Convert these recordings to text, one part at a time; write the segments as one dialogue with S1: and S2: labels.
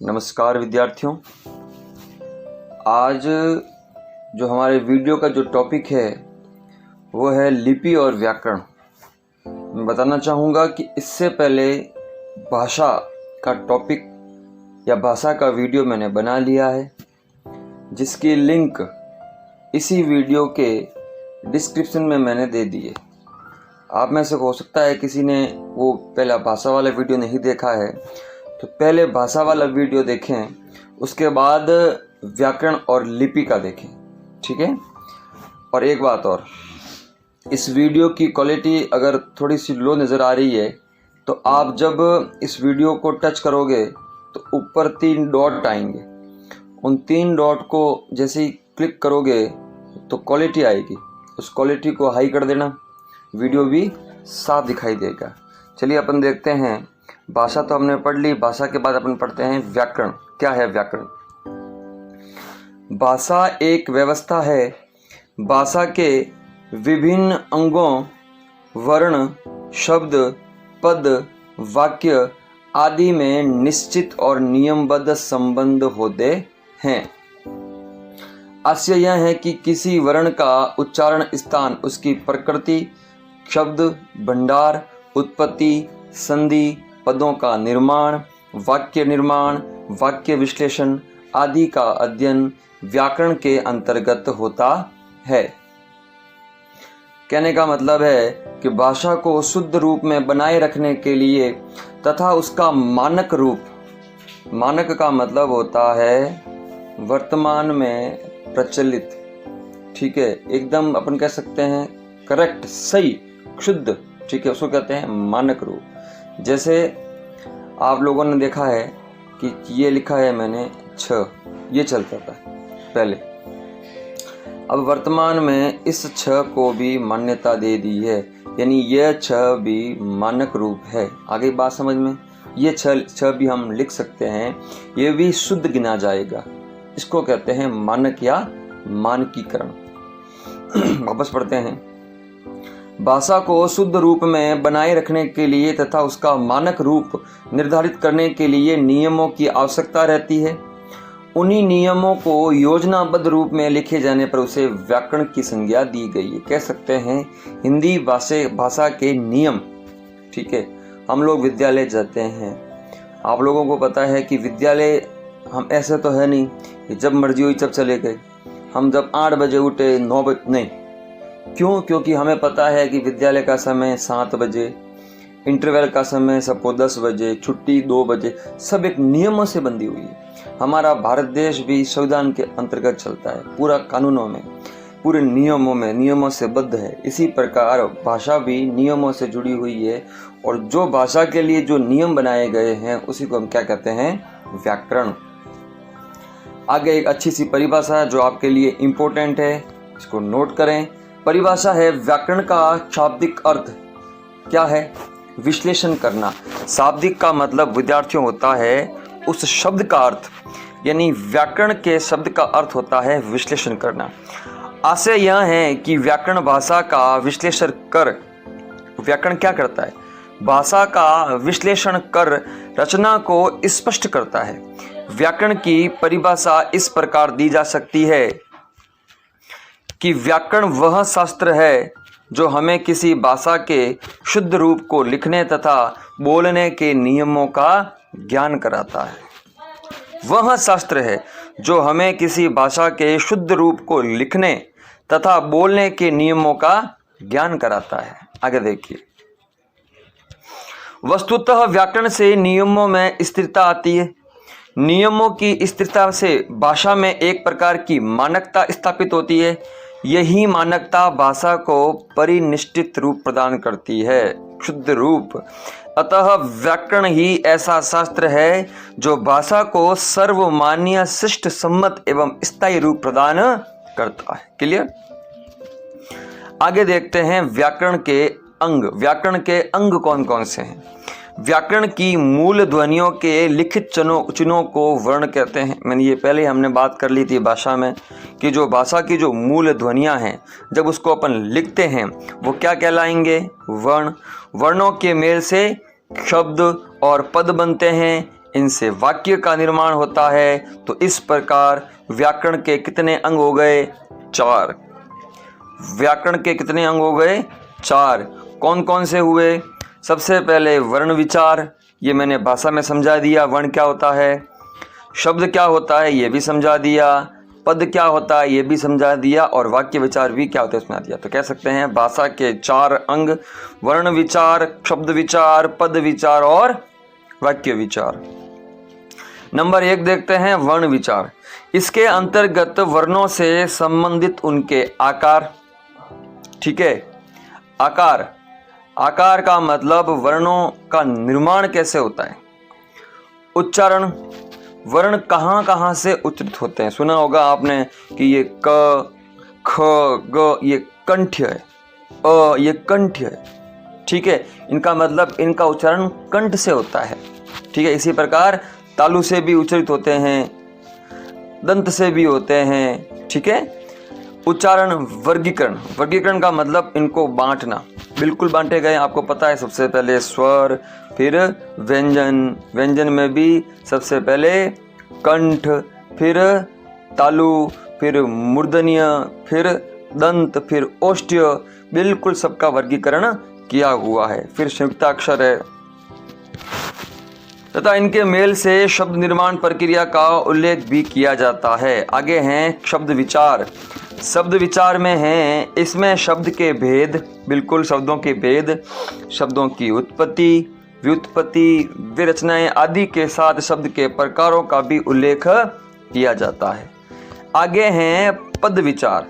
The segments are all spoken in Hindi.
S1: नमस्कार विद्यार्थियों। आज जो हमारे वीडियो का जो टॉपिक है वो है लिपि और व्याकरण। मैं बताना चाहूँगा कि इससे पहले भाषा का टॉपिक या भाषा का वीडियो मैंने बना लिया है, जिसकी लिंक इसी वीडियो के डिस्क्रिप्शन में मैंने दे दी है। आप में से हो सकता है किसी ने वो पहला भाषा वाला वीडियो नहीं देखा है, तो पहले भाषा वाला वीडियो देखें, उसके बाद व्याकरण और लिपि का देखें, ठीक है। और एक बात और, इस वीडियो की क्वालिटी अगर थोड़ी सी लो नज़र आ रही है तो आप जब इस वीडियो को टच करोगे तो ऊपर 3 डॉट आएंगे। उन 3 डॉट को जैसे ही क्लिक करोगे तो क्वालिटी आएगी, उस क्वालिटी को हाई कर देना, वीडियो भी साफ दिखाई देगा। चलिए अपन देखते हैं। भाषा तो हमने पढ़ ली, भाषा के बाद अपन पढ़ते हैं व्याकरण। क्या है व्याकरण? भाषा एक व्यवस्था है। भाषा के विभिन्न अंगों, वर्ण, शब्द, पद, वाक्य आदि में निश्चित और नियमबद्ध संबंध होते हैं। आशय यह है कि किसी वर्ण का उच्चारण स्थान, उसकी प्रकृति, शब्द भंडार, उत्पत्ति, संधि, पदों का निर्माण, वाक्य विश्लेषण आदि का अध्ययन व्याकरण के अंतर्गत होता है। कहने का मतलब है कि भाषा को शुद्ध रूप में बनाए रखने के लिए तथा उसका मानक रूप, मानक का मतलब होता है वर्तमान में प्रचलित, ठीक है, एकदम अपन कह सकते हैं करेक्ट, सही, शुद्ध, ठीक है, उसको कहते हैं मानक रूप। जैसे आप लोगों ने देखा है कि ये लिखा है मैंने 6, ये चलता था पहले। अब वर्तमान में इस 6 को भी मान्यता दे दी है, यानी यह 6 भी मानक रूप है। आगे बात समझ में? ये 6 भी हम लिख सकते हैं, ये भी शुद्ध गिना जाएगा। इसको कहते हैं मानक या मानकीकरण। वापस पढ़ते हैं। भाषा को शुद्ध रूप में बनाए रखने के लिए तथा उसका मानक रूप निर्धारित करने के लिए नियमों की आवश्यकता रहती है। उन्हीं नियमों को योजनाबद्ध रूप में लिखे जाने पर उसे व्याकरण की संज्ञा दी गई है। कह सकते हैं हिंदी भाषा के नियम, ठीक है। हम लोग विद्यालय जाते हैं, आप लोगों को पता है कि विद्यालय हम ऐसे तो है नहीं कि जब मर्जी हुई तब चले गए। हम जब 8 बजे उठे 9 बजे नहीं, क्यों? क्योंकि हमें पता है कि विद्यालय का समय 7 बजे, इंटरवल का समय सबको 10 बजे, छुट्टी 2 बजे, सब एक नियमों से बंधी हुई है। हमारा भारत देश भी संविधान के अंतर्गत चलता है, पूरा कानूनों में, पूरे नियमों में, नियमों से बद्ध है। इसी प्रकार भाषा भी नियमों से जुड़ी हुई है, और जो भाषा के लिए जो नियम बनाए गए हैं उसी को हम क्या कहते हैं? व्याकरण। आगे एक अच्छी सी परिभाषा जो आपके लिए इम्पोर्टेंट है, इसको नोट करें। परिभाषा है व्याकरण का शाब्दिक अर्थ। क्या है? विश्लेषण करना। शाब्दिक का मतलब विद्यार्थियों होता है उस शब्द का अर्थ, यानी व्याकरण के शब्द का अर्थ होता है विश्लेषण करना। आशय यह है कि व्याकरण भाषा का विश्लेषण कर, व्याकरण क्या करता है? भाषा का विश्लेषण कर रचना को स्पष्ट करता है। व्याकरण की परिभाषा इस प्रकार दी जा सकती है कि व्याकरण वह शास्त्र है जो हमें किसी भाषा के शुद्ध रूप को लिखने तथा बोलने के नियमों का ज्ञान कराता है। वह शास्त्र है जो हमें किसी भाषा के शुद्ध रूप को लिखने तथा बोलने के नियमों का ज्ञान कराता है। आगे देखिए। वस्तुतः व्याकरण से नियमों में स्थिरता आती है। नियमों की स्थिरता से भाषा में एक प्रकार की मानकता स्थापित होती है। यही मानकता भाषा को परिनिष्ठित रूप प्रदान करती है, शुद्ध रूप। अतः व्याकरण ही ऐसा शास्त्र है जो भाषा को सर्वमान्य, शिष्ट, सम्मत एवं स्थायी रूप प्रदान करता है। क्लियर? आगे देखते हैं व्याकरण के अंग। व्याकरण के अंग कौन कौन से हैं? व्याकरण की मूल ध्वनियों के लिखित चिन्हों को वर्ण कहते हैं। मैंने ये पहले हमने बात कर ली थी भाषा में कि जो भाषा की जो मूल ध्वनियाँ हैं, जब उसको अपन लिखते हैं वो क्या कहलाएंगे? वर्ण। वर्णों के मेल से शब्द और पद बनते हैं। इनसे वाक्य का निर्माण होता है। तो इस प्रकार व्याकरण के कितने अंग हो गए? 4। व्याकरण के कितने अंग हो गए? 4। कौन कौन से हुए? सबसे पहले वर्ण विचार, ये मैंने भाषा में समझा दिया, वर्ण क्या होता है, शब्द क्या होता है ये भी समझा दिया, पद क्या होता है ये भी समझा दिया, और वाक्य विचार भी क्या होता है समझा दिया। तो कह सकते हैं भाषा के 4 अंग, वर्ण विचार, शब्द विचार, पद विचार और वाक्य विचार। नंबर 1 देखते हैं वर्ण विचार। इसके अंतर्गत वर्णों से संबंधित उनके आकार। ठीक है, आकार, आकार का मतलब वर्णों का निर्माण कैसे होता है। उच्चारण, वर्ण कहाँ कहाँ से उच्चारित होते हैं। सुना होगा आपने कि ये क, ख, ग ये कंठ है, अ ये कंठ है। ठीक है, इनका मतलब इनका उच्चारण कंठ से होता है। ठीक है, इसी प्रकार तालु से भी उच्चारित होते हैं, दंत से भी होते हैं। ठीक है, उच्चारण। वर्गीकरण, वर्गीकरण का मतलब इनको बांटना, बिल्कुल बांटे गए। आपको पता है सबसे पहले स्वर, फिर व्यंजन, व्यंजन में भी सबसे पहले कंठ, फिर तालु, फिर मूर्धन्य, फिर दंत, फिर ओष्ठ्य, बिल्कुल सबका वर्गीकरण किया हुआ है। फिर संयुक्ताक्षर है तथा इनके मेल से शब्द निर्माण प्रक्रिया का उल्लेख भी किया जाता है। आगे हैं शब्द विचार। शब्द विचार में हैं, इसमें शब्द के भेद, बिल्कुल शब्दों के भेद, शब्दों की उत्पत्ति, व्युत्पत्ति, विरचनाएं आदि के साथ शब्द के प्रकारों का भी उल्लेख किया जाता है। आगे हैं पद विचार।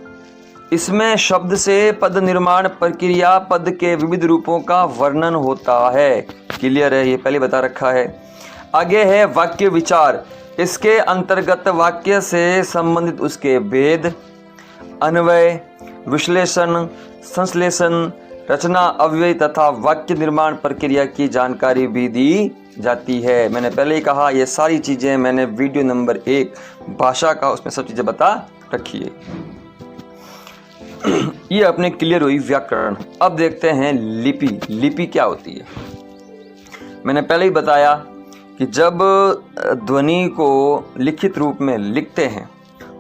S1: इसमें शब्द से पद निर्माण प्रक्रिया, पद के विविध रूपों का वर्णन होता है। क्लियर है, ये पहले बता रखा है। आगे है वाक्य विचार। इसके अंतर्गत वाक्य से संबंधित उसके भेद, अन्वय, विश्लेषण, संश्लेषण, रचना, अव्यय तथा वाक्य निर्माण प्रक्रिया की जानकारी भी दी जाती है। मैंने पहले ही कहा ये सारी चीज़ें मैंने वीडियो नंबर 1 भाषा का, उसमें सब चीज़ें बता रखी है। ये अपने क्लियर हुई व्याकरण। अब देखते हैं लिपि। लिपि क्या होती है? मैंने पहले ही बताया कि जब ध्वनि को लिखित रूप में लिखते हैं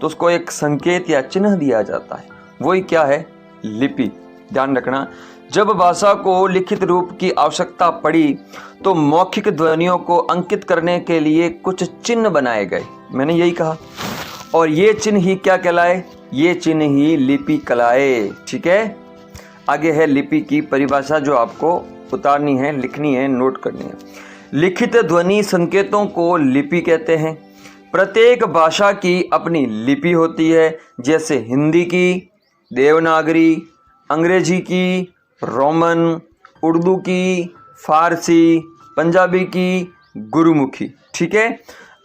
S1: तो उसको एक संकेत या चिन्ह दिया जाता है, वही क्या है? लिपि। ध्यान रखना, जब भाषा को लिखित रूप की आवश्यकता पड़ी तो मौखिक ध्वनियों को अंकित करने के लिए कुछ चिन्ह बनाए गए। मैंने यही कहा, और ये चिन्ह ही क्या कहलाए? ये चिन्ह ही लिपि कहलाए। ठीक है, आगे है लिपि की परिभाषा जो आपको उतारनी है, लिखनी है, नोट करनी है। लिखित ध्वनि संकेतों को लिपि कहते हैं। प्रत्येक भाषा की अपनी लिपि होती है, जैसे हिंदी की देवनागरी, अंग्रेजी की रोमन, उर्दू की फारसी, पंजाबी की गुरुमुखी। ठीक है,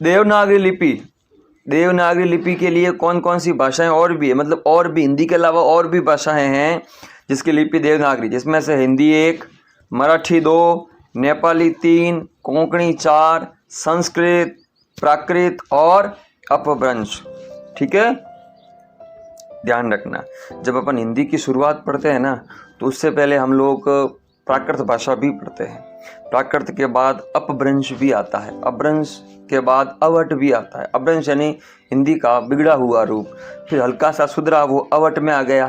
S1: देवनागरी लिपि, देवनागरी लिपि के लिए कौन कौन सी भाषाएं और भी है, मतलब और भी हिंदी के अलावा और भी भाषाएं हैं जिसकी लिपि देवनागरी, जिसमें से हिंदी 1, मराठी 2, नेपाली 3, कोंकणी 4, संस्कृत, प्राकृत और अपभ्रंश। ठीक है, ध्यान रखना, जब अपन हिंदी की शुरुआत पढ़ते हैं ना तो उससे पहले हम लोग प्राकृत भाषा भी पढ़ते हैं। प्राकृत के बाद अपभ्रंश भी आता है, अपभ्रंश के बाद अवट भी आता है। अपभ्रंश यानी हिंदी का बिगड़ा हुआ रूप, फिर हल्का सा सुधरा वो अवट में आ गया,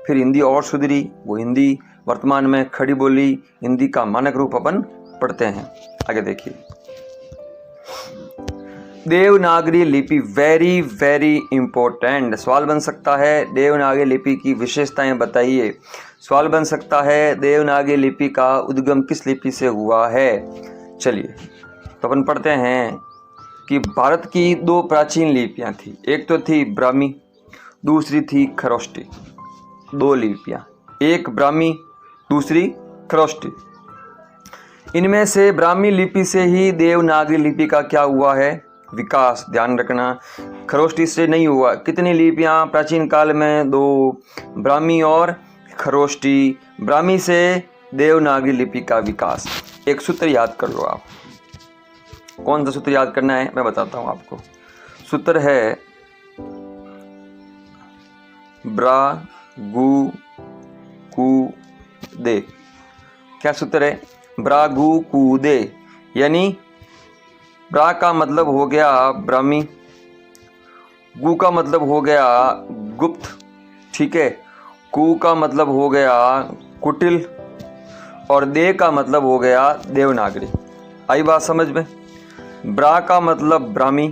S1: फिर हिंदी और सुधरी, वो हिंदी वर्तमान में खड़ी बोली हिंदी का मानक रूप अपन पढ़ते हैं। आगे देखिए, देवनागरी लिपि वेरी वेरी इंपॉर्टेंट। सवाल बन सकता है देवनागरी लिपि की विशेषताएं बताइए। सवाल बन सकता है देवनागरी लिपि का उद्गम किस लिपि से हुआ है। चलिए तो अपन पढ़ते हैं कि भारत की 2 प्राचीन लिपियां थी, एक तो थी ब्राह्मी, दूसरी थी खरोष्टी। 2 लिपियां, एक ब्राह्मी, दूसरी खरोष्टी। इनमें से ब्राह्मी लिपि से ही देवनागरी लिपि का क्या हुआ है? विकास। ध्यान रखना, खरोष्टी से नहीं हुआ। कितनी लिपियां प्राचीन काल में? 2, ब्राह्मी और खरोष्टी। ब्राह्मी से देवनागरी लिपि का विकास। एक सूत्र याद कर लो आप। कौन सा सूत्र याद करना है मैं बताता हूं आपको। सूत्र है ब्रा गु कु दे। क्या सूत्र है? ब्रा गु कु दे, यानी ब्रा का मतलब हो गया ब्राह्मी, गु का मतलब हो गया गुप्त, ठीक है, कु का मतलब हो गया कुटिल, और दे का मतलब हो गया देवनागरी। आई बात समझ में? ब्रा का मतलब ब्राह्मी,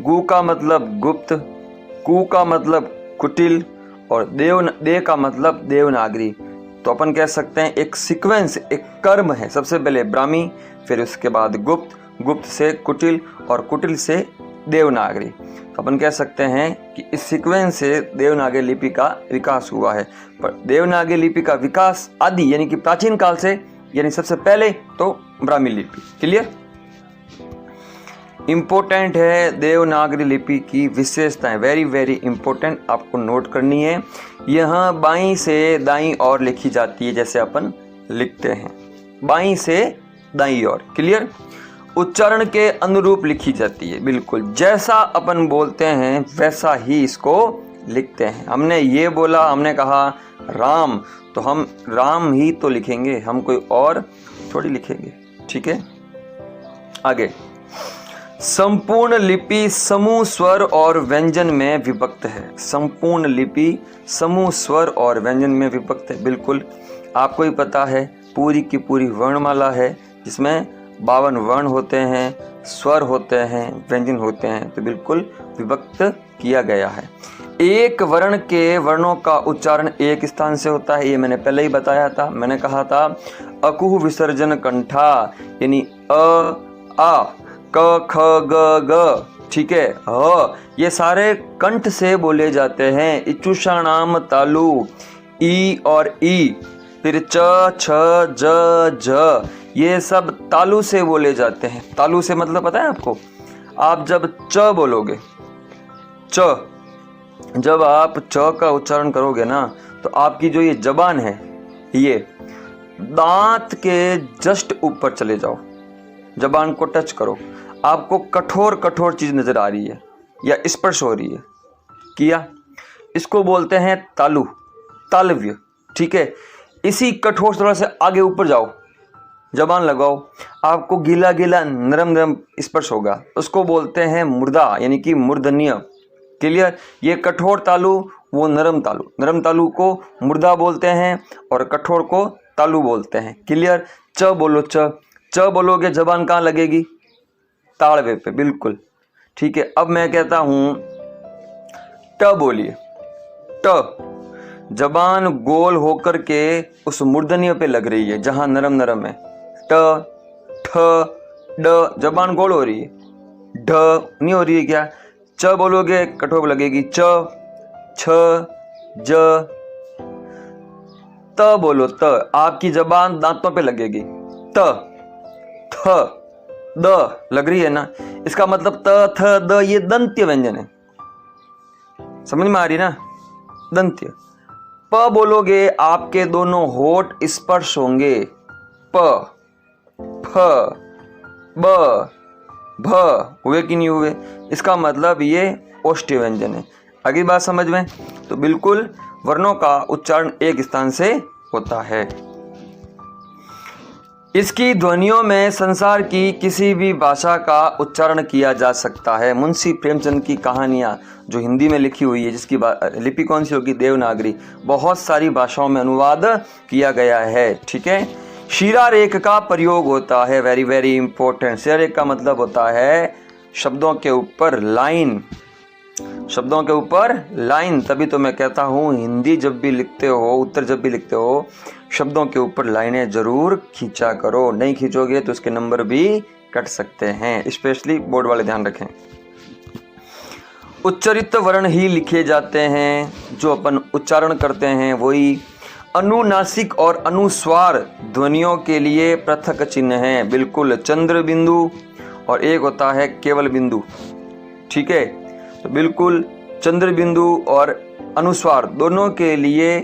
S1: गु का मतलब गुप्त, कु का मतलब कुटिल, और दे का मतलब देवनागरी। तो अपन कह सकते हैं एक सीक्वेंस, एक क्रम है, सबसे पहले ब्राह्मी, फिर उसके बाद गुप्त, गुप्त से कुटिल, और कुटिल से देवनागरी। तो अपन कह सकते हैं कि इस सीक्वेंस से देवनागरी लिपि का विकास हुआ है। पर देवनागरी लिपि का विकास आदि यानी कि प्राचीन काल से, यानी सबसे पहले तो ब्राह्मी लिपि। क्लियर? इम्पोर्टेंट है देवनागरी लिपि की विशेषताएं, वेरी वेरी इंपॉर्टेंट, आपको नोट करनी है। यहाँ बाईं से दाईं ओर लिखी जाती है, जैसे अपन लिखते हैं बाईं से दाईं ओर। क्लियर? उच्चारण के अनुरूप लिखी जाती है, बिल्कुल जैसा अपन बोलते हैं वैसा ही इसको लिखते हैं। हमने ये बोला, हमने कहा राम, तो हम राम ही तो लिखेंगे, हम कोई और थोड़ी लिखेंगे। ठीक है, आगे। संपूर्ण लिपि समूह स्वर और व्यंजन में विभक्त है। संपूर्ण लिपि समूह स्वर और व्यंजन में विभक्त है, बिल्कुल आपको ही पता है। पूरी की पूरी वर्णमाला है जिसमें 52 वर्ण होते हैं, स्वर होते हैं, व्यंजन होते हैं, तो बिल्कुल विभक्त किया गया है। एक वर्ण के वर्णों का उच्चारण एक स्थान से होता है, ये मैंने पहले ही बताया था। मैंने कहा था अकुह विसर्जन कंठा, यानी अ आ क ख ग ग, ठीक है, ह, ये सारे कंठ से बोले जाते हैं। इचुषाणाम तालु, ई और ई, फिर च छ ज झ, ये सब तालु से बोले जाते हैं। तालु से मतलब पता है आपको? आप जब च बोलोगे, च, जब आप च का उच्चारण करोगे ना, तो आपकी जो ये जबान है, ये दांत के जस्ट ऊपर चले जाओ, जबान को टच करो, आपको कठोर कठोर चीज नजर आ रही है या स्पर्श हो रही है, किया, इसको बोलते हैं तालु, तालव्य। ठीक है, इसी कठोर थोड़ा से आगे ऊपर जाओ, जबान लगाओ, आपको गीला गीला नरम नरम स्पर्श होगा, उसको बोलते हैं मुर्दा, यानी कि मूर्धन्य। क्लियर? ये कठोर तालु, वो नरम तालु, नरम तालु को मुर्दा बोलते हैं और कठोर को तालु बोलते हैं। क्लियर? च बोलो, च बोलोगे, जबान कहाँ लगेगी? ताड़वे पे, बिल्कुल ठीक है। अब मैं कहता हूं ट बोलिए, ट, जबान गोल होकर के उस मूर्धन्य पे लग रही है जहां नरम नरम है। ट, ठ, ड, जबान गोल हो रही है, ढ नहीं हो रही है क्या? च बोलोगे कठोर लगेगी, च, छ, ज, त बोलो, त, आपकी जबान दांतों पे लगेगी, त, थ, द लग रही है ना, इसका मतलब त, थ, द, ये दंत्य व्यंजन है। समझ में आ रही ना? दंत्य। प बोलोगे, आपके दोनों होठ स्पर्श होंगे, प, फ, ब, भ, हुए कि नहीं हुए? इसका मतलब ये ओष्ठ्य व्यंजन है। अगली बात समझ में? तो बिल्कुल वर्णों का उच्चारण एक स्थान से होता है। इसकी ध्वनियों में संसार की किसी भी भाषा का उच्चारण किया जा सकता है। मुंशी प्रेमचंद की कहानियाँ जो हिंदी में लिखी हुई है, जिसकी लिपि कौन सी होगी? देवनागरी, बहुत सारी भाषाओं में अनुवाद किया गया है। ठीक है। शिलारेख का प्रयोग होता है, वेरी वेरी इंपॉर्टेंट। शिलारेख का मतलब होता है शब्दों के ऊपर लाइन, शब्दों के ऊपर लाइन। तभी तो मैं कहता हूँ हिंदी जब भी लिखते हो, उत्तर जब भी लिखते हो, शब्दों के ऊपर लाइनें जरूर खींचा करो, नहीं खींचोगे तो उसके नंबर भी कट सकते हैं। स्पेशली बोर्ड वाले ध्यान रखें। उच्चरित वर्ण ही लिखे जाते हैं, जो अपन उच्चारण करते हैं वही। अनुनासिक और अनुस्वार ध्वनियों के लिए पृथक चिन्ह हैं, बिल्कुल। चंद्र बिंदु और एक होता है केवल बिंदु। ठीक है, तो बिल्कुल चंद्र बिंदु और अनुस्वार दोनों के लिए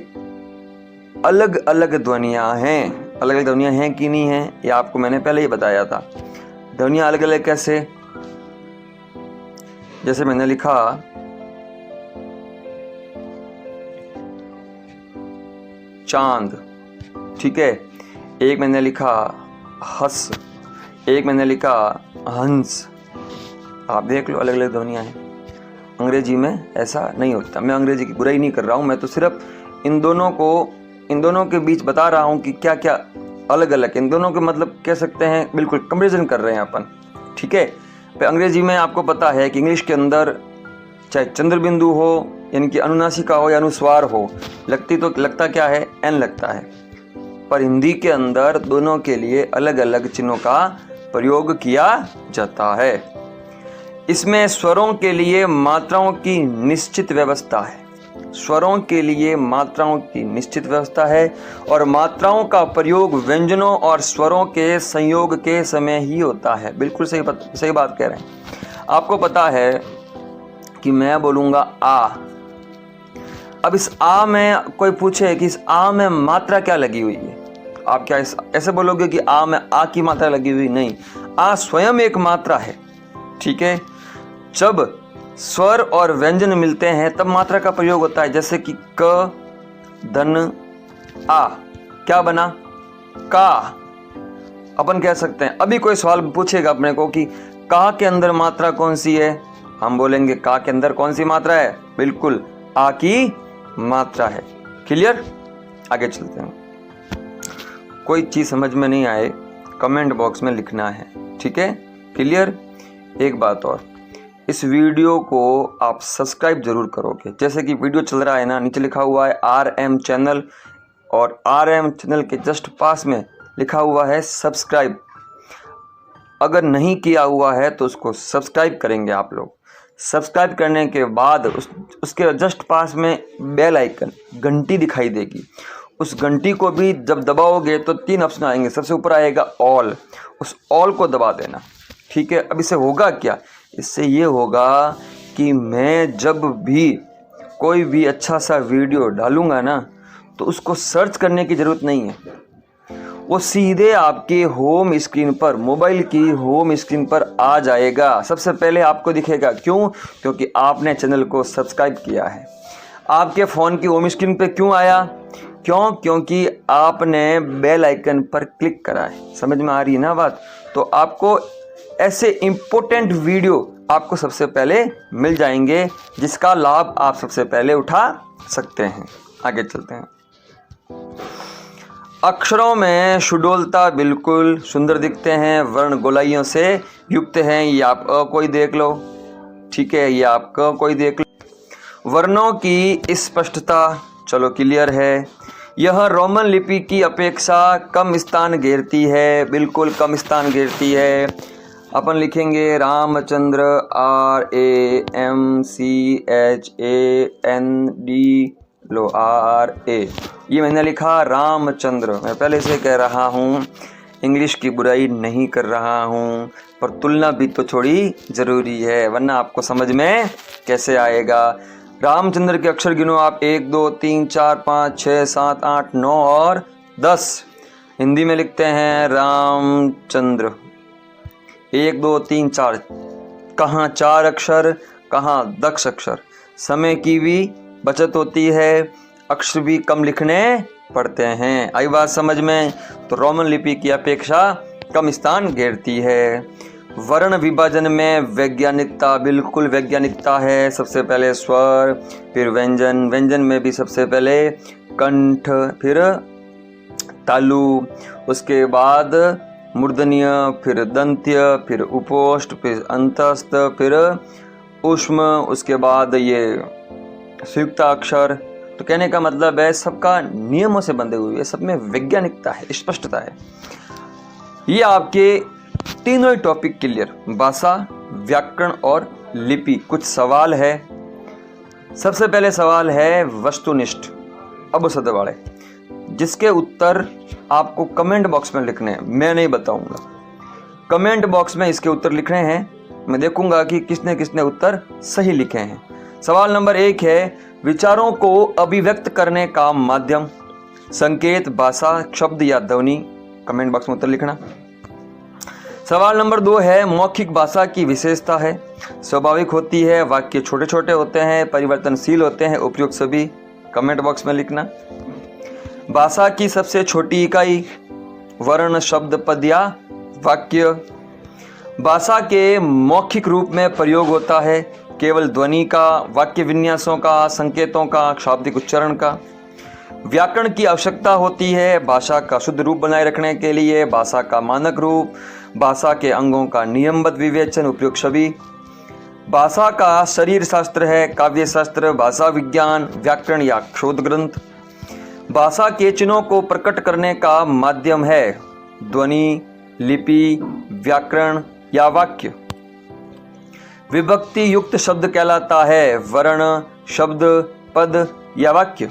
S1: अलग अलग ध्वनियाँ हैं। अलग अलग ध्वनियाँ हैं कि नहीं हैं, ये आपको मैंने पहले ही बताया था। ध्वनियाँ अलग अलग कैसे? जैसे मैंने लिखा चांद, ठीक है, एक मैंने लिखा हस, एक मैंने लिखा हंस। आप देख लो, अलग अलग ध्वनियाँ हैं। अंग्रेजी में ऐसा नहीं होता। मैं अंग्रेजी की बुराई नहीं कर रहा हूँ, मैं तो सिर्फ इन दोनों के बीच बता रहा हूँ कि क्या क्या अलग अलग, इन दोनों के मतलब कह सकते हैं बिल्कुल कंपेरिजन कर रहे हैं अपन, ठीक है। अंग्रेजी में आपको पता है कि इंग्लिश के अंदर चाहे चंद्र बिंदु हो यानी कि अनुनासिका हो या अनुस्वार हो, लगता क्या है, एन लगता है। पर हिंदी के अंदर दोनों के लिए अलग अलग चिन्हों का प्रयोग किया जाता है। इसमें स्वरों के लिए मात्राओं की निश्चित व्यवस्था है। स्वरों के लिए मात्राओं की निश्चित व्यवस्था है और मात्राओं का प्रयोग व्यंजनों और स्वरों के संयोग के समय ही होता है। बिल्कुल सही बात कह रहे हैं। आपको पता है कि मैं बोलूँगा आ। अब इस आ में कोई पूछे कि इस आ में मात्रा क्या लगी हुई है, आप क्या ऐसे बोलोगे कि आ में आ की मात्रा लगी हुई? नहीं, आ स्वयं एक मात्रा है, ठीक है। जब स्वर और व्यंजन मिलते हैं तब मात्रा का प्रयोग होता है। जैसे कि क, धन, आ, क्या बना? का। अपन कह सकते हैं, अभी कोई सवाल पूछेगा अपने को कि का के अंदर मात्रा कौन सी है, हम बोलेंगे का के अंदर कौन सी मात्रा है? बिल्कुल आ की मात्रा है। क्लियर? आगे चलते हैं। कोई चीज समझ में नहीं आए कमेंट बॉक्स में लिखना है, ठीक है? क्लियर? एक बात और, इस वीडियो को आप सब्सक्राइब जरूर करोगे। जैसे कि वीडियो चल रहा है ना, नीचे लिखा हुआ है RM चैनल और RM चैनल के जस्ट पास में लिखा हुआ है सब्सक्राइब। अगर नहीं किया हुआ है तो उसको सब्सक्राइब करेंगे आप लोग। सब्सक्राइब करने के बाद उसके जस्ट पास में बेल आइकन, घंटी दिखाई देगी। उस घंटी को भी जब दबाओगे तो 3 ऑप्शन आएंगे। सबसे ऊपर आएगा ऑल, उस ऑल को दबा देना, ठीक है। अब इससे होगा क्या? इससे ये होगा कि मैं जब भी कोई भी अच्छा सा वीडियो डालूंगा ना तो उसको सर्च करने की ज़रूरत नहीं है, वो सीधे आपके होम स्क्रीन पर, मोबाइल की होम स्क्रीन पर आ जाएगा। सबसे पहले आपको दिखेगा। क्यों? क्योंकि आपने चैनल को सब्सक्राइब किया है। आपके फ़ोन की होम स्क्रीन पे क्यों आया? क्यों? क्योंकि आपने बेल आइकन पर क्लिक करा है। समझ में आ रही है ना बात? तो आपको ऐसे इम्पोर्टेंट वीडियो आपको सबसे पहले मिल जाएंगे जिसका लाभ आप सबसे पहले उठा सकते हैं। आगे चलते हैं। अक्षरों में सुडोलता, बिल्कुल सुंदर दिखते हैं, वर्ण गोलाइयों से युक्त हैं। ये आप अ कोई देख लो, ठीक है, ये आप क कोई देख लो। वर्णों की स्पष्टता, चलो क्लियर है। यह रोमन लिपि की अपेक्षा कम स्थान घेरती है, बिल्कुल कम स्थान घेरती है। अपन लिखेंगे रामचंद्र, RAMCHANDRA। ये मैंने लिखा रामचंद्र। मैं पहले से कह रहा हूँ इंग्लिश की बुराई नहीं कर रहा हूँ, पर तुलना भी तो थोड़ी ज़रूरी है, वरना आपको समझ में कैसे आएगा। रामचंद्र के अक्षर गिनो आप, 1 2 3 4 5 6 7 8 9 और 10। हिंदी में लिखते हैं रामचंद्र, 1 2 3 4। कहाँ 4 अक्षर, कहाँ 10 अक्षर। समय की भी बचत होती है, अक्षर भी कम लिखने पड़ते हैं। आई बात समझ में? तो रोमन लिपि की अपेक्षा कम स्थान घेरती है। वर्ण विभाजन में वैज्ञानिकता, बिल्कुल वैज्ञानिकता है। सबसे पहले स्वर, फिर व्यंजन, व्यंजन में भी सबसे पहले कंठ, फिर तालु, उसके बाद मूर्धन्य, फिर दंत्य, फिर उपोष्ठ, फिर अंतस्थ, फिर ऊष्म, उसके बाद ये संयुक्ताक्षर। तो कहने का मतलब है सबका नियमों से बंधे हुए, सब में वैज्ञानिकता है, स्पष्टता है। ये आपके तीनों ही टॉपिक क्लियर, भाषा, व्याकरण और लिपि। कुछ सवाल है। सबसे पहले सवाल है वस्तुनिष्ठ अबसदवाड़े, जिसके उत्तर आपको कमेंट बॉक्स में लिखने हैं, मैं नहीं बताऊंगा। कमेंट बॉक्स में इसके उत्तर लिखने हैं, मैं देखूंगा कि किसने किसने उत्तर सही लिखे हैं। सवाल नंबर 1 है, विचारों को अभिव्यक्त करने का माध्यम, संकेत, भाषा, शब्द या ध्वनि। कमेंट बॉक्स में उत्तर लिखना। सवाल नंबर 2 है, मौखिक भाषा की विशेषता है, स्वाभाविक होती है, वाक्य छोटे छोटे होते हैं, परिवर्तनशील होते हैं, उपयुक्त सभी। कमेंट बॉक्स में लिखना। भाषा की सबसे छोटी इकाई, वर्ण, शब्द, पद या वाक्य। भाषा के मौखिक रूप में प्रयोग होता है केवल ध्वनि का, वाक्य विन्यासों का, संकेतों का, शाब्दिक उच्चारण का। व्याकरण की आवश्यकता होती है भाषा का शुद्ध रूप बनाए रखने के लिए। भाषा का मानक रूप, भाषा के अंगों का नियमबद्ध विवेचन, उपयुक्त छवि। भाषा का शरीर शास्त्र है काव्य शास्त्र, भाषा विज्ञान, व्याकरण या शोध ग्रंथ। भाषा के चिन्हों को प्रकट करने का माध्यम है ध्वनि, लिपि, व्याकरण या वाक्य। विभक्ति युक्त शब्द कहलाता है वर्ण, शब्द, पद या वाक्य।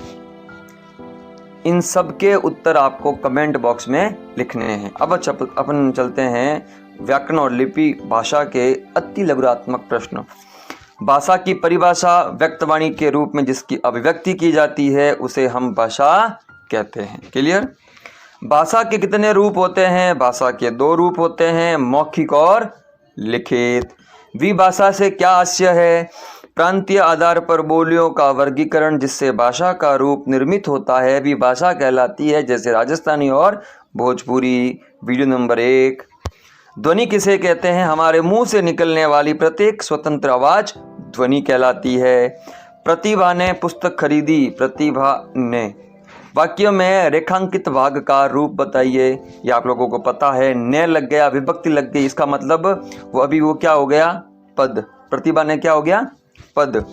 S1: इन सब के उत्तर आपको कमेंट बॉक्स में लिखने हैं। अब अपन चलते हैं व्याकरण और लिपि भाषा के अति लघुरात्मक प्रश्न। भाषा की परिभाषा व्यक्तवाणी के रूप में जिसकी अभिव्यक्ति की जाती है उसे हम भाषा कहते हैं। क्लियर? भाषा के कितने रूप होते हैं? भाषा के 2 रूप होते हैं, मौखिक और लिखित। विभाषा से क्या आशय है? प्रांतीय आधार पर बोलियों का वर्गीकरण जिससे भाषा का रूप निर्मित होता है विभाषा कहलाती है, जैसे राजस्थानी और भोजपुरी। Video number 1। ध्वनि किसे कहते हैं? हमारे मुंह से निकलने वाली प्रत्येक स्वतंत्र आवाज ध्वनि कहलाती है। प्रतिभा ने पुस्तक खरीदी, प्रतिभा ने। वाक्य में रेखांकित भाग का रूप बताइए। ये आप लोगों को पता है, न लग गया, विभक्ति लग गई, इसका मतलब वो क्या हो गया? पद। प्रतिभा ने क्या हो गया? पद।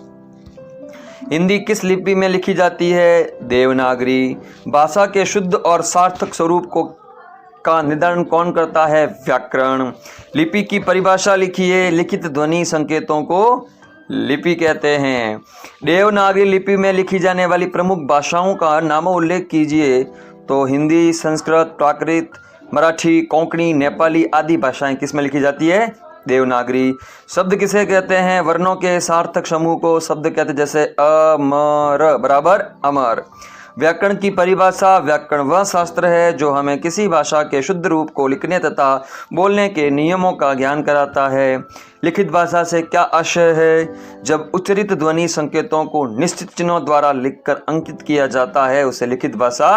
S1: हिंदी किस लिपि में लिखी जाती है? देवनागरी। भाषा के शुद्ध और सार्थक स्वरूप का निर्धारण कौन करता है? व्याकरण। लिपि की परिभाषा लिखिए। लिखित ध्वनि संकेतों को लिपि कहते हैं। देवनागरी लिपि में लिखी जाने वाली प्रमुख भाषाओं का नाम उल्लेख कीजिए। तो हिंदी, संस्कृत, प्राकृत, मराठी, कोंकणी, नेपाली आदि भाषाएं किस में लिखी जाती है? देवनागरी। शब्द किसे कहते हैं? वर्णों के सार्थक समूह को शब्द कहते हैं, जैसे अमर बराबर अमर। व्याकरण की परिभाषा। व्याकरण वह शास्त्र है जो हमें किसी भाषा के शुद्ध रूप को लिखने तथा बोलने के नियमों का ज्ञान कराता है। लिखित भाषा से क्या आशय है? जब उच्चरित ध्वनि संकेतों को निश्चित चिन्हों द्वारा लिखकर अंकित किया जाता है उसे लिखित भाषा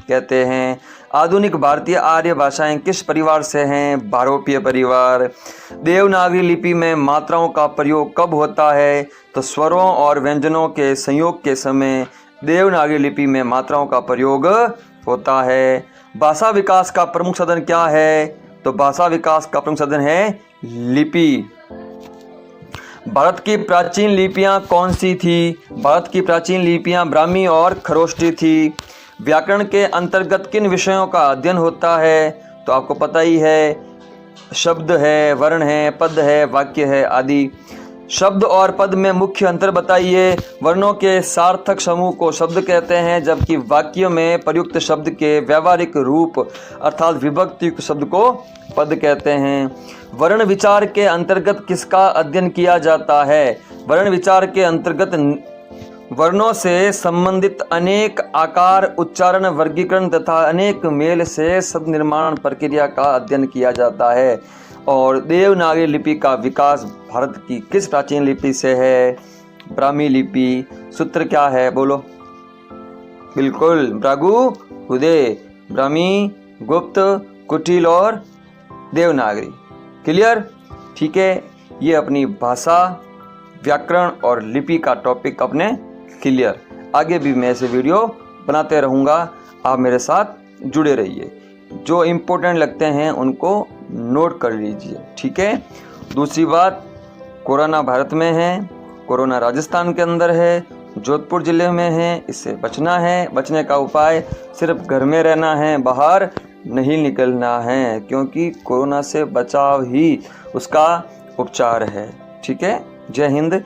S1: कहते हैं। आधुनिक भारतीय आर्य भाषाएं किस परिवार से हैं? भारोपीय परिवार। देवनागरी लिपि में मात्राओं का प्रयोग कब होता है? तो स्वरों और व्यंजनों के संयोग के समय देवनागरी लिपि में मात्राओं का प्रयोग होता है। भाषा विकास का प्रमुख साधन क्या है? तो भाषा विकास का प्रमुख साधन है लिपि। भारत की प्राचीन लिपियां कौन सी थी? भारत की प्राचीन लिपियां ब्राह्मी और खरोष्टी थी। व्याकरण के अंतर्गत किन विषयों का अध्ययन होता है? तो आपको पता ही है, शब्द है, वर्ण है, पद है, वाक्य है आदि। शब्द और पद में मुख्य अंतर बताइए। वर्णों के सार्थक समूह को शब्द कहते हैं, जबकि वाक्य में प्रयुक्त शब्द के व्यवहारिक रूप अर्थात विभक्ति युक्त शब्द को पद कहते हैं। वर्ण विचार के अंतर्गत किसका अध्ययन किया जाता है? वर्ण विचार के अंतर्गत वर्णों से संबंधित अनेक आकार, उच्चारण, वर्गीकरण तथा अनेक मेल से शब्द निर्माण प्रक्रिया का अध्ययन किया जाता है। और देवनागरी लिपि का विकास भारत की किस प्राचीन लिपि से है? ब्राह्मी लिपि। सूत्र क्या है? बोलो। बिल्कुल, भृगु उदय, ब्राह्मी, गुप्त, कुटिल और देवनागरी। क्लियर? ठीक है, ये अपनी भाषा, व्याकरण और लिपि का टॉपिक अपने क्लियर। आगे भी मैं ऐसे वीडियो बनाते रहूँगा, आप मेरे साथ जुड़े रहिए। जो इम्पोर्टेंट लगते हैं उनको नोट कर लीजिए, ठीक है। दूसरी बात, कोरोना भारत में है, कोरोना राजस्थान के अंदर है, जोधपुर ज़िले में है, इससे बचना है। बचने का उपाय सिर्फ घर में रहना है, बाहर नहीं निकलना है, क्योंकि कोरोना से बचाव ही उसका उपचार है, ठीक है। जय हिंद।